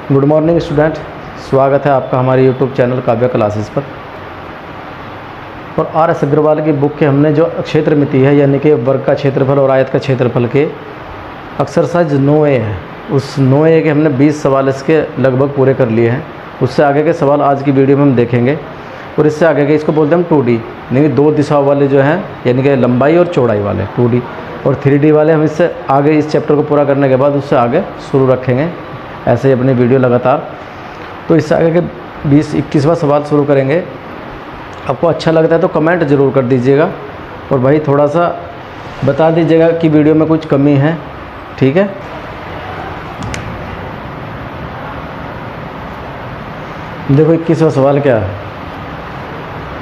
Good morning student, स्वागत है आपका हमारे यूट्यूब चैनल काव्य क्लासेस पर। और आर एस अग्रवाल की बुक के हमने जो क्षेत्र मिति है यानी कि वर्ग का क्षेत्रफल और आयत का क्षेत्रफल के एक्सरसाइज 9A है, उस 9A के हमने 20 सवाल इसके लगभग पूरे कर लिए हैं। उससे आगे के सवाल आज की वीडियो में हम देखेंगे। और इससे आगे के इसको बोलते हैं हम 2D, यानी कि 2 दिशाओं वाले जो हैं, यानी कि लंबाई और चौड़ाई वाले 2D, और 3D वाले हम इससे आगे इस चैप्टर को पूरा करने के बाद उससे आगे शुरू रखेंगे ऐसे ही अपनी वीडियो लगातार। तो इससे आगे के 20-21वां सवाल शुरू करेंगे। आपको अच्छा लगता है तो कमेंट ज़रूर कर दीजिएगा और भाई थोड़ा सा बता दीजिएगा कि वीडियो में कुछ कमी है, ठीक है। देखो 21वां सवाल क्या है।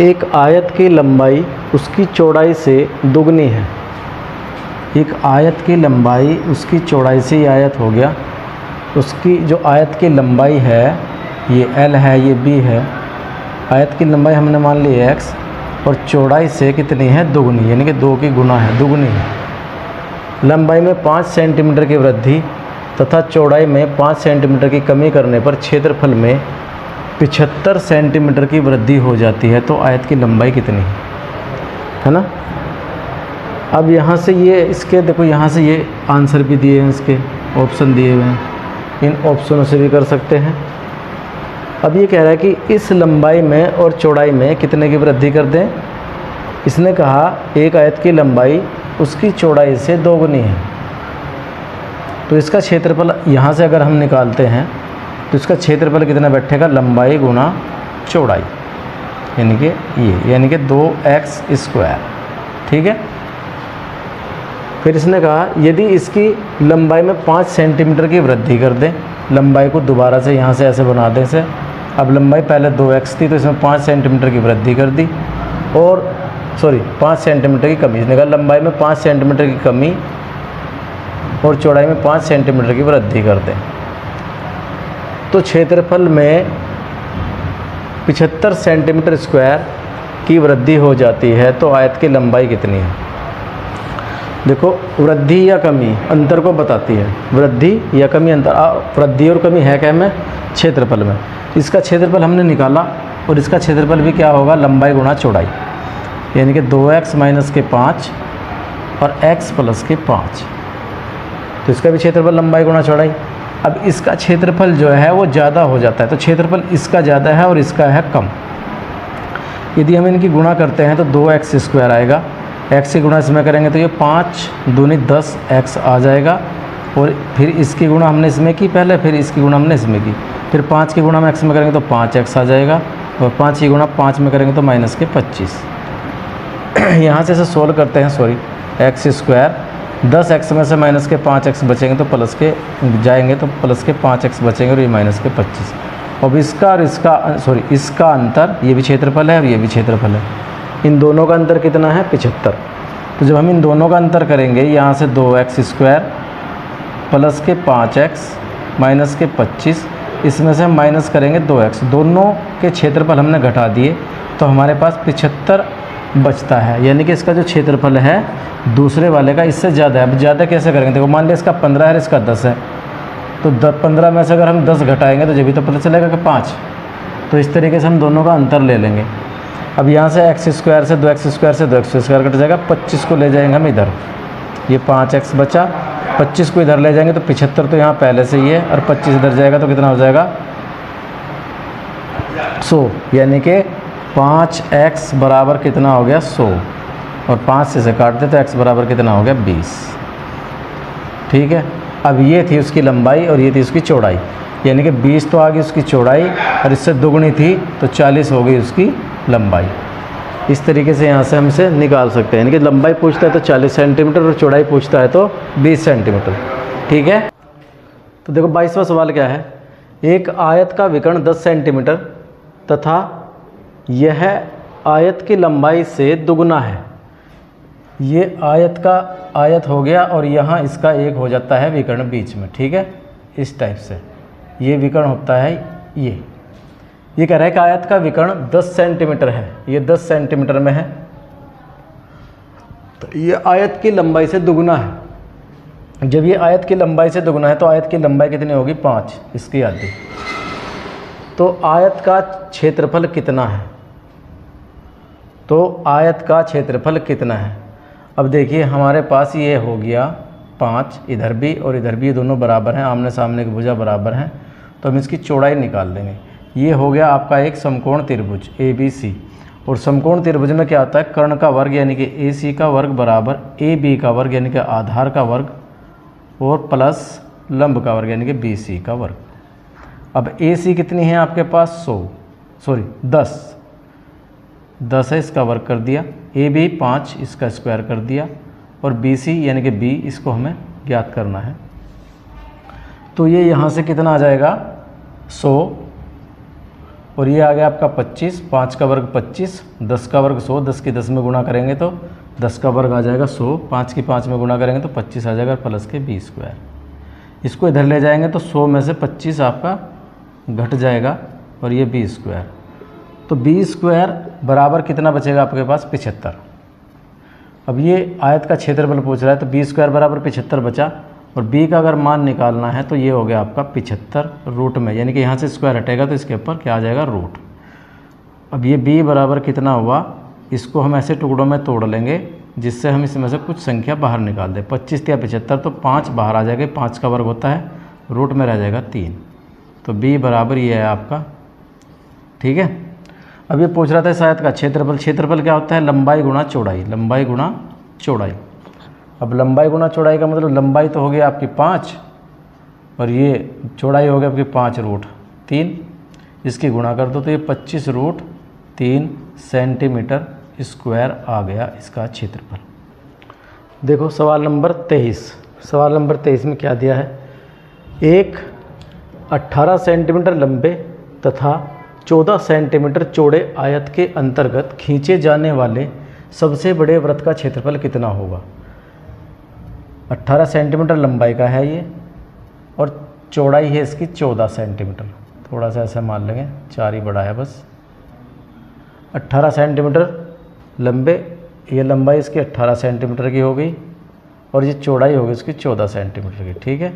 एक आयत की लंबाई उसकी चौड़ाई से दुगनी है। एक आयत की लंबाई उसकी चौड़ाई से, ये आयत हो गया, उसकी जो आयत की लंबाई है ये L है, ये B है। आयत की लंबाई हमने मान ली है x और चौड़ाई से कितनी है, दुगनी, यानी कि 2 की गुना है, दुगनी है। लंबाई में 5 सेंटीमीटर की वृद्धि तथा चौड़ाई में 5 सेंटीमीटर की कमी करने पर क्षेत्रफल में 75 सेंटीमीटर की वृद्धि हो जाती है। तो आयत की लंबाई कितनी है ना। अब यहाँ से ये इसके देखो, यहाँ से ये आंसर भी दिए हैं, इसके ऑप्शन दिए हुए हैं, इन ऑप्शनों से भी कर सकते हैं। अब ये कह रहा है कि इस लंबाई में और चौड़ाई में कितने की वृद्धि कर दें। इसने कहा एक आयत की लंबाई उसकी चौड़ाई से दोगुनी है, तो इसका क्षेत्रफल यहाँ से अगर हम निकालते हैं तो इसका क्षेत्रफल कितना बैठेगा, लंबाई गुना चौड़ाई, यानी कि ये, यानी कि 2x², ठीक है। फिर इसने कहा यदि इसकी लंबाई में 5 सेंटीमीटर की वृद्धि कर दें, लंबाई को दोबारा से यहाँ से ऐसे बना दें से। अब लंबाई पहले 2x थी तो इसमें 5 सेंटीमीटर की वृद्धि कर दी, और 5 सेंटीमीटर की कमी। इसने कहा लंबाई में 5 सेंटीमीटर की कमी और चौड़ाई में 5 सेंटीमीटर की वृद्धि कर दें तो क्षेत्रफल में 75 सेंटीमीटर स्क्वायर की वृद्धि हो जाती है। तो आयत की लंबाई कितनी है। देखो वृद्धि या कमी अंतर को बताती है, वृद्धि या कमी अंतर। वृद्धि और कमी है क्या में, क्षेत्रफल में। इसका क्षेत्रफल हमने निकाला और इसका क्षेत्रफल भी क्या होगा, लंबाई गुणा चौड़ाई, यानी कि 2x माइनस के 5 और x प्लस के 5। तो इसका भी क्षेत्रफल लंबाई गुणा चौड़ाई। अब इसका क्षेत्रफल जो है वो ज़्यादा हो जाता है, तो क्षेत्रफल इसका ज़्यादा है और इसका है कम। यदि हम इनकी गुणा करते हैं तो 2x² आएगा, x की गुणा इसमें करेंगे तो ये 5 दूनी 10x आ जाएगा, और फिर इसकी गुणा हमने इसमें की पहले, फिर इसकी गुणा हमने इसमें की, फिर 5 की गुणा हम x में करेंगे तो 5x आ जाएगा, और 5 की गुणा 5 में करेंगे तो माइनस के 25। यहाँ से इसे सोल्व करते हैं, x², 10x में से माइनस के 5x बचेंगे तो प्लस के जाएंगे तो प्लस के 5x बचेंगे, और ये माइनस के 25। अब इसका और इसका अंतर, ये भी क्षेत्रफल है और ये भी क्षेत्रफल है, इन दोनों का अंतर कितना है, 75। तो जब हम इन दोनों का अंतर करेंगे, यहाँ से 2x² प्लस के 5x माइनस के 25, इसमें से हम माइनस करेंगे 2x, दोनों के क्षेत्रफल हमने घटा दिए तो हमारे पास 75 बचता है, यानी कि इसका जो क्षेत्रफल है दूसरे वाले का इससे ज़्यादा है। अब ज़्यादा कैसे करेंगे, देखो मान लिया इसका 15 है, इसका 10 है, तो 15 में से अगर हम 10 घटाएंगे तो जब भी तो पता चलेगा कि 5। तो इस तरीके से हम दोनों का अंतर ले लेंगे। अब यहाँ से x² से 2x² से 2x² कट जाएगा, 25 को ले जाएंगे हम इधर, ये 5x बचा, 25 को इधर ले जाएंगे तो 75 तो यहाँ पहले से ही है, और 25 इधर जाएगा तो कितना हो जाएगा, 100, यानी कि 5x बराबर कितना हो गया, 100, और 5 से काट दे तो x बराबर कितना हो गया, 20, ठीक है। अब ये थी उसकी लंबाई और ये थी उसकी चौड़ाई, यानी कि 20 तो आ गई उसकी चौड़ाई और इससे दुगनी थी तो 40 हो गई उसकी लंबाई। इस तरीके से यहाँ से हम इसे निकाल सकते हैं, यानी कि लंबाई पूछता है तो 40 सेंटीमीटर और चौड़ाई पूछता है तो 20 सेंटीमीटर, ठीक है। तो देखो 22वां सवाल क्या है। एक आयत का विकर्ण 10 सेंटीमीटर तथा यह आयत की लंबाई से दुगना है। ये आयत हो गया और यहाँ इसका एक हो जाता है विकर्ण बीच में, ठीक है। इस टाइप से ये विकर्ण होता है। ये कह रहा है कि आयत का विकर्ण 10 सेंटीमीटर है, ये 10 सेंटीमीटर में है, तो ये आयत की लंबाई से दुगना है। जब ये आयत की लंबाई से दोगुना है तो आयत की लंबाई कितनी होगी 5, इसकी आधी। तो आयत का क्षेत्रफल कितना है, तो आयत का क्षेत्रफल कितना है। अब देखिए हमारे पास ये हो गया 5, इधर भी और इधर भी, दोनों बराबर हैं, आमने सामने की भुजा बराबर हैं, तो हम इसकी चौड़ाई निकाल देंगे। ये हो गया आपका एक समकोण त्रिभुज ABC, और समकोण त्रिभुज में क्या होता है, कर्ण का वर्ग यानी कि AC का वर्ग बराबर AB का वर्ग यानी कि आधार का वर्ग और प्लस लंब का वर्ग यानी कि BC का वर्ग। अब AC कितनी है आपके पास 10 है, इसका वर्ग कर दिया, AB 5 इसका स्क्वायर कर दिया, और BC यानी कि B इसको हमें ज्ञात करना है। तो ये यहाँ से कितना आ जाएगा 100, और ये आ गया आपका 25, 5 का वर्ग 25, 10 का वर्ग 100, 10 की 10 में गुणा करेंगे तो 10 का वर्ग आ जाएगा 100, 5 की 5 में गुणा करेंगे तो 25 आ जाएगा, प्लस के B स्क्वायर। इसको इधर ले जाएंगे तो 100 में से 25 आपका घट जाएगा, और ये B स्क्वायर। तो B स्क्वायर बराबर कितना बचेगा आपके पास 75। अब ये आयत का क्षेत्रफल पूछ रहा है, तो B स्क्वायर बराबर 75 बचा, और B का अगर मान निकालना है तो ये हो गया आपका 75 रूट में, यानी कि यहाँ से स्क्वायर हटेगा तो इसके ऊपर क्या आ जाएगा रूट। अब ये B बराबर कितना हुआ, इसको हम ऐसे टुकड़ों में तोड़ लेंगे जिससे हम इसमें से कुछ संख्या बाहर निकाल दें। 25 या 75, तो 5 बाहर आ जाएगा, 5 का वर्ग होता है, रूट में रह जाएगा 3। तो B बराबर ये है आपका, ठीक है। अब ये पूछ रहा था इस आयत का क्षेत्रफल। क्षेत्रफल क्या होता है, लंबाई गुणा चौड़ाई, लंबाई गुणा चौड़ाई। अब लंबाई गुणा चौड़ाई का मतलब लंबाई तो हो गई आपकी 5, और ये चौड़ाई हो गई आपकी 5 रूट 3, इसकी गुणा कर दो तो ये 25 रूट 3 सेंटीमीटर स्क्वायर आ गया इसका क्षेत्रफल। देखो सवाल नंबर 23, सवाल नंबर 23 में क्या दिया है, एक 18 सेंटीमीटर लंबे तथा 14 सेंटीमीटर चौड़े आयत के अंतर्गत खींचे जाने वाले सबसे बड़े वृत्त का क्षेत्रफल कितना होगा। 18 सेंटीमीटर लंबाई का है ये, और चौड़ाई है इसकी 14 सेंटीमीटर, थोड़ा सा ऐसा मान लेंगे, 4 ही बड़ा है बस। 18 सेंटीमीटर लंबे, ये लंबाई इसकी 18 सेंटीमीटर की हो गई, और ये चौड़ाई होगी इसकी 14 सेंटीमीटर की, ठीक है,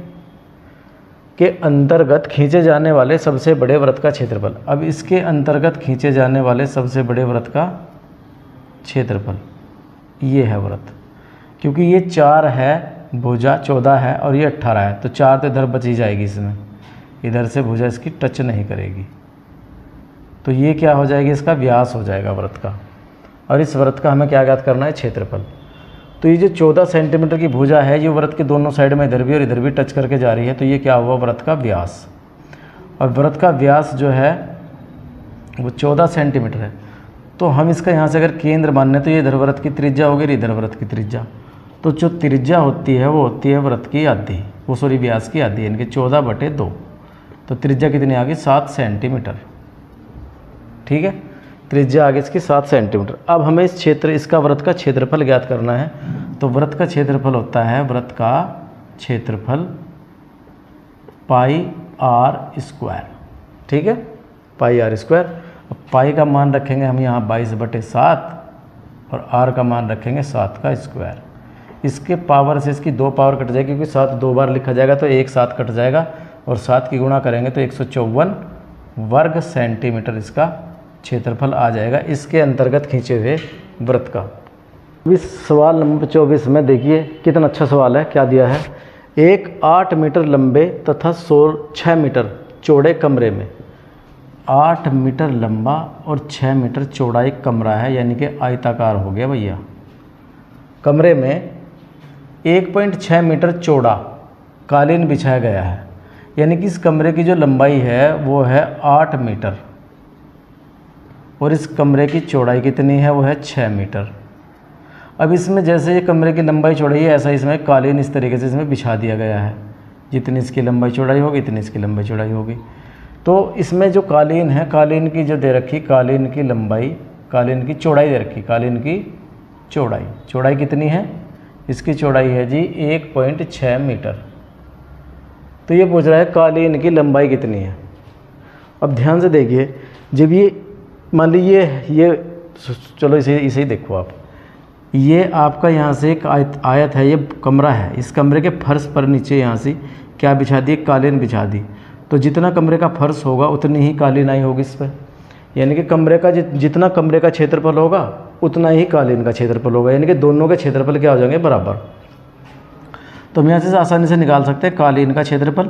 के अंतर्गत खींचे जाने वाले सबसे बड़े वृत्त का क्षेत्रफल। अब इसके अंतर्गत खींचे जाने वाले सबसे बड़े वृत्त का क्षेत्रफल, ये है वृत्त, क्योंकि ये 4 है, भुजा 14 है और ये 18 है, तो 4 तो इधर बची जाएगी, इसमें इधर से भुजा इसकी टच नहीं करेगी, तो ये क्या हो जाएगी, इसका व्यास हो जाएगा वृत्त का, और इस वृत्त का हमें क्या ज्ञात करना है, क्षेत्रफल। तो ये जो 14 सेंटीमीटर की भुजा है, ये वृत्त के दोनों साइड में इधर भी और इधर भी टच करके जा रही है, तो ये क्या हुआ, वृत्त का व्यास। और वृत्त का व्यास जो है वो 14 सेंटीमीटर है, तो हम इसका यहाँ से अगर केंद्र मानने तो ये इधर वृत्त की त्रिज्या होगी, इधर वृत्त की त्रिज्या, तो जो त्रिज्या होती है वो होती है वृत्त की आधी, वो सॉरी व्यास की आधी, यानी कि 14/2, तो त्रिज्या कितनी आ गई 7 सेंटीमीटर, ठीक है, त्रिज्या आगे इसकी 7 सेंटीमीटर। अब हमें इस इसका वृत्त का क्षेत्रफल ज्ञात करना है, तो वृत्त का क्षेत्रफल होता है, वृत्त का क्षेत्रफल πr², ठीक है, πr²। अब पाई का मान रखेंगे हम यहाँ 22/7, और r का मान रखेंगे 7 का स्क्वायर। इसके पावर से इसकी 2 पावर कट जाएगी, क्योंकि 7 2 बार लिखा जाएगा तो 1 7 कट जाएगा, और 7 की गुणा करेंगे तो 154 वर्ग सेंटीमीटर इसका क्षेत्रफल आ जाएगा, इसके अंतर्गत खींचे हुए वृत्त का। इस सवाल नंबर 24 में देखिए कितना अच्छा सवाल है, क्या दिया है, एक 8 मीटर लंबे तथा 6 मीटर चौड़े कमरे में, 8 मीटर लंबा और 6 मीटर चौड़ा एक कमरा है, यानी कि आयताकार हो गया भैया। कमरे में 1.6 मीटर चौड़ा कालीन बिछाया गया है, यानी कि इस कमरे की जो लंबाई है वो है 8 मीटर, और इस कमरे की चौड़ाई कितनी है, वो है 6 मीटर। अब इसमें जैसे ये कमरे की लंबाई चौड़ाई है, ऐसा इसमें कालीन इस तरीके से इसमें बिछा दिया गया है, जितनी इसकी लंबाई चौड़ाई होगी इतनी इसकी लंबाई चौड़ाई होगी। तो इसमें जो कालीन है, कालीन की जो दे रखी, कालीन की लंबाई, कालीन की चौड़ाई दे रखी, कालीन की चौड़ाई कितनी है, इसकी चौड़ाई है जी 1.6 मीटर। तो ये पूछ रहा है कालीन की लंबाई कितनी है। अब ध्यान से देखिए, जब ये मान लीजिए ये चलो इसे ही देखो आप, ये आपका यहाँ से एक आयत है, ये कमरा है, इस कमरे के फर्श पर नीचे यहाँ से क्या बिछा दी, कालीन बिछा दी। तो जितना कमरे का फर्श होगा उतनी ही कालीनाई होगी इस पर, यानी कि कमरे का जितना कमरे का क्षेत्रफल होगा उतना ही कालीन का क्षेत्रफल होगा, यानी कि दोनों के क्षेत्रफल क्या हो जाएंगे, बराबर। तो हम यहाँ से आसानी से निकाल सकते हैं कालीन का क्षेत्रफल।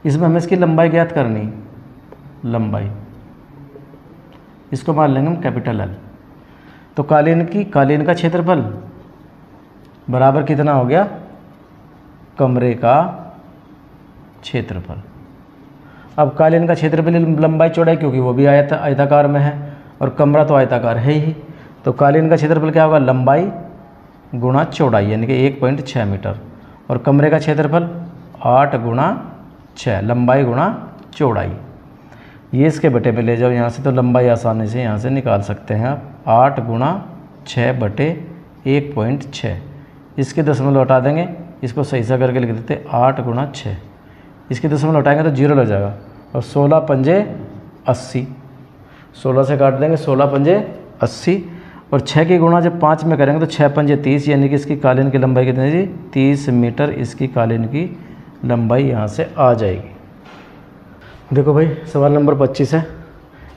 इसमें हमें इसकी लंबाई ज्ञात करनी, लंबाई, इसको मान लेंगे हम कैपिटल एल। तो कालीन का क्षेत्रफल बराबर कितना हो गया, कमरे का क्षेत्रफल। अब कालीन का क्षेत्रफल लंबाई चौड़ाई, क्योंकि वो भी आयताकार में है और कमरा तो आयताकार है ही, तो कालीन का क्षेत्रफल क्या होगा, लंबाई गुणा चौड़ाई, यानी कि 1.6 मीटर, और कमरे का क्षेत्रफल 8 गुणा 6, लंबाई गुणा चौड़ाई। ये इसके बटे में ले जाओ यहाँ से, तो लंबाई आसानी से यहाँ से निकाल सकते हैं आप, 8 गुणा 6 बटे 1.6। इसके दशमलव हटा देंगे, इसको सही सा करके लिख देते 8 गुणा 6, इसके दशमलव हटाएंगे तो 0 लग जाएगा, और 16 पंजे 80, 16 से काट देंगे, 16 पंजे 80, और 6 की गुणा जब 5 में करेंगे तो 6 पंजे 30, यानी कि इसकी कालीन की लंबाई कितनी जी, 30 मीटर इसकी कालीन की लंबाई यहाँ से आ जाएगी। देखो भाई सवाल नंबर 25 है,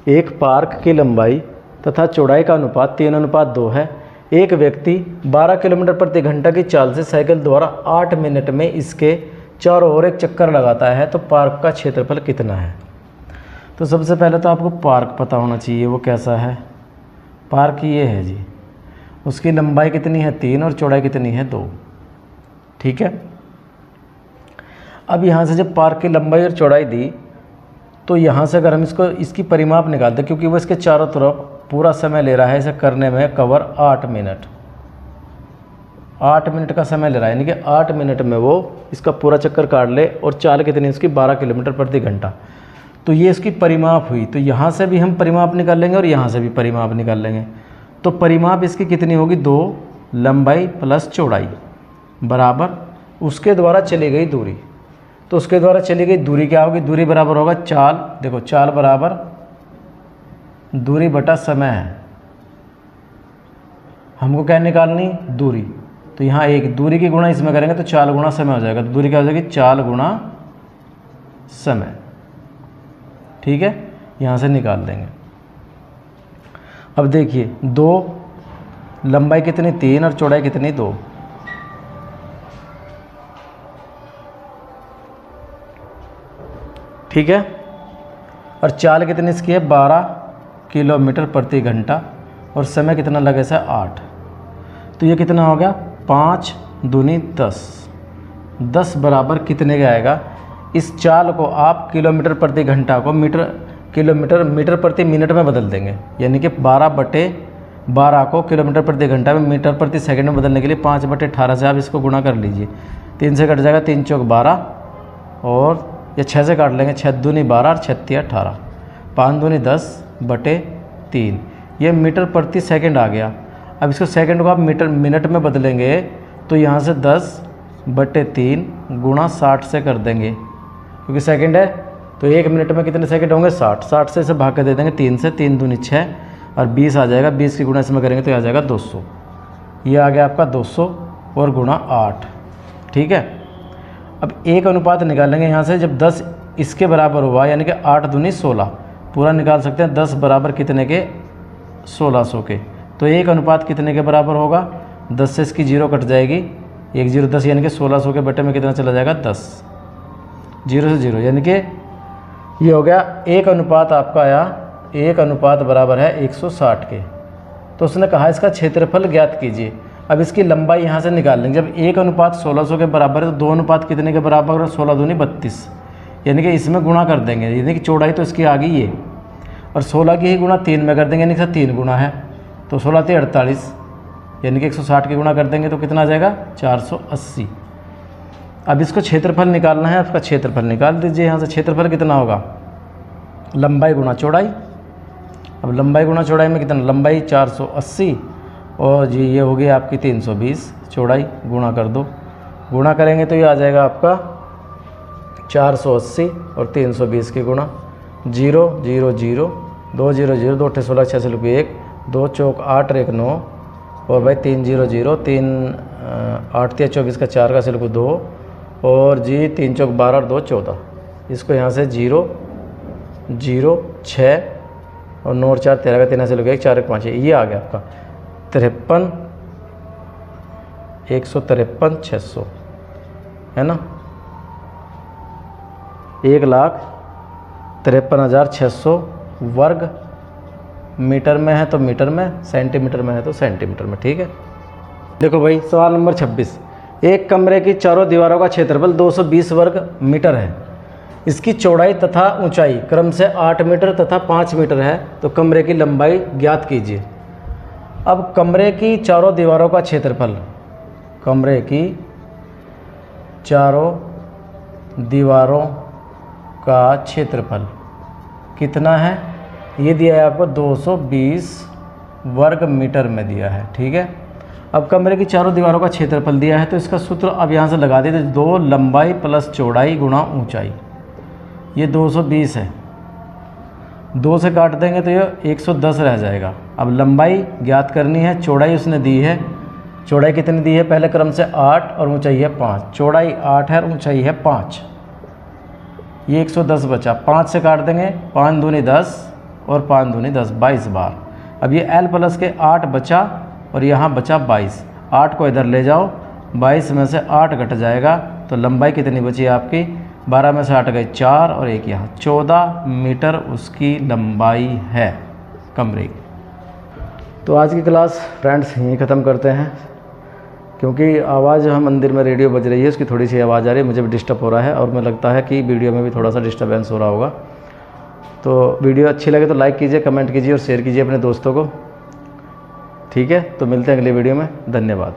एक पार्क की लंबाई तथा चौड़ाई का अनुपात 3:2 है। एक व्यक्ति 12 किलोमीटर प्रति घंटा की चाल से साइकिल द्वारा 8 मिनट में इसके चारों ओर एक चक्कर लगाता है, तो पार्क का क्षेत्रफल कितना है। तो सबसे पहले तो आपको पार्क पता होना चाहिए, वो कैसा है। पार्क ये है जी, उसकी लंबाई कितनी है 3 और चौड़ाई कितनी है 2, ठीक है। अब यहाँ से जब पार्क की लंबाई और चौड़ाई दी, तो यहाँ से अगर हम इसकी परिमाप निकालते, क्योंकि वो इसके चारों तरफ पूरा समय ले रहा है इसे करने में कवर 8 मिनट, 8 मिनट का समय ले रहा है, यानी कि 8 मिनट में वो इसका पूरा चक्कर काट ले, और चाल कितनी इसकी 12 किलोमीटर प्रति घंटा। तो ये इसकी परिमाप हुई, तो यहाँ से भी हम परिमाप निकाल लेंगे और यहाँ से भी परिमाप निकाल लेंगे। तो परिमाप इसकी कितनी होगी, 2 लंबाई प्लस चौड़ाई बराबर उसके द्वारा चली गई दूरी। तो उसके द्वारा चली गई दूरी क्या होगी, दूरी बराबर होगा चाल, देखो चाल बराबर दूरी बटा समय है, हमको क्या निकालनी, दूरी। तो यहाँ एक दूरी की गुणा इसमें करेंगे तो चाल गुणा समय हो जाएगा, तो दूरी क्या हो जाएगी, चाल गुणा समय, ठीक है, यहाँ से निकाल देंगे। अब देखिए 2 लंबाई कितनी 3 और चौड़ाई कितनी 2, ठीक है, और चाल कितनी इसकी है 12 किलोमीटर प्रति घंटा, और समय कितना लगे से 8। तो ये कितना हो गया 5 दूनी 10, 10 बराबर कितने का आएगा। इस चाल को आप किलोमीटर प्रति घंटा को मीटर प्रति मिनट में बदल देंगे, यानी कि 12/12 को किलोमीटर प्रति घंटा में मीटर प्रति सेकंड में बदलने के लिए 5/18 से आप इसको गुणा कर लीजिए। 3 से कट जाएगा, 3 चौक 12, और या 6 से काट लेंगे, 6 दूनी 12 और 6 तिया 18, 5 दूनी 10/3, ये मीटर प्रति सेकंड आ गया। अब इसको सेकंड को आप मिनट में बदलेंगे, तो यहाँ से 10/3 गुणा 60 से कर देंगे, क्योंकि सेकंड है, तो 1 मिनट में कितने सेकंड होंगे 60, 60 से इसे भाग कर दे देंगे 3 से, 3 दूनी 6 और 20 आ जाएगा, 20 की गुणा इसमें करेंगे तो आ जाएगा 200। ये आ गया आपका 200 और गुणा 8, ठीक है। अब 1 निकालेंगे यहाँ से, जब 10 इसके बराबर हुआ, यानी कि 8 दूनी 16 पूरा निकाल सकते हैं, 10 बराबर कितने के 1600 के। तो 1 कितने के बराबर होगा, 10 से इसकी 0 कट जाएगी, 1 0 10, यानी कि 1600 के बटे में कितना चला जाएगा 10, 0 से 0, यानी कि ये हो गया 1 आपका आया, 1 बराबर है 160 के। तो उसने कहा इसका क्षेत्रफल ज्ञात कीजिए। अब इसकी लंबाई यहाँ से निकाल लेंगे, जब 1:1600 के बराबर है तो 2 कितने के बराबर है, 16 दूनी 32, यानी कि इसमें गुणा कर देंगे, यानी कि चौड़ाई तो इसकी आ गई ये, और 16 की ही गुणा 3 में कर देंगे, यानी कि 3 गुना है, तो 16 × 48, यानी कि 160 की गुणा कर देंगे तो कितना आ जाएगा 480। अब इसको क्षेत्रफल निकालना है, आपका क्षेत्रफल निकाल दीजिए यहाँ से। क्षेत्रफल कितना होगा, लंबाई गुणा चौड़ाई। अब लंबाई गुणा चौड़ाई में कितना, लंबाई 480 और जी ये हो गई आपकी 320, चौड़ाई गुणा कर दो, गुणा करेंगे तो ये आ जाएगा आपका 480 और 320 की गुणा, 0 0 0 2 0 0 2 8 16 6 1 2 चौक 8 1 9 और भाई 3 0 0 3 8 3 24 का 4 का सिल्क 2 और जी 3 चौक 12 और 2 14। इसको यहाँ से 0 0 6 और 9 और 4 13 का 3 से लोगे 4 1 5। ये आ गया आपका 53 153 600 है ना। 1,53,600 वर्ग मीटर में है तो मीटर में, सेंटीमीटर में है तो सेंटीमीटर में। ठीक है। देखो भाई सवाल नंबर 26। एक कमरे की चारों दीवारों का क्षेत्रफल 220 वर्ग मीटर है। इसकी चौड़ाई तथा ऊंचाई क्रम से 8 मीटर तथा 5 मीटर है, तो कमरे की लंबाई ज्ञात कीजिए। अब कमरे की चारों दीवारों का क्षेत्रफल, कमरे की चारों दीवारों का क्षेत्रफल कितना है, ये दिया है आपको 220 वर्ग मीटर में दिया है। ठीक है। अब कमरे की चारों दीवारों का क्षेत्रफल दिया है तो इसका सूत्र अब यहाँ से लगा देते, 2 लंबाई प्लस चौड़ाई गुणा ऊंचाई। ये 220 है, 2 से काट देंगे तो ये 110 रह जाएगा। अब लंबाई ज्ञात करनी है, चौड़ाई उसने दी है, चौड़ाई कितनी दी है, पहले क्रम से 8 और ऊंचाई है 5। चौड़ाई 8 है और ऊंचाई है 5। ये 110 बचा, 5 से काट देंगे, 5 दूनी 10 और 5 दूनी 10, 22 बार। अब ये L प्लस के 8 बचा और यहाँ बचा 22। 8 को इधर ले जाओ, 22 में से 8 घट जाएगा तो लंबाई कितनी बची आपकी, 12 में से 8 गए 4 और 1 यहाँ, 14 मीटर उसकी लंबाई है कमरे की। तो आज की क्लास फ्रेंड्स यहीं ख़त्म करते हैं, क्योंकि आवाज़ जो है मंदिर में रेडियो बज रही है उसकी थोड़ी सी आवाज़ आ रही है, मुझे भी डिस्टर्ब हो रहा है और मुझे लगता है कि वीडियो में भी थोड़ा सा डिस्टर्बेंस हो रहा होगा। तो वीडियो अच्छी लगे तो लाइक कीजिए, कमेंट कीजिए और शेयर कीजिए अपने दोस्तों को। ठीक है। तो मिलते हैं अगली वीडियो में। धन्यवाद।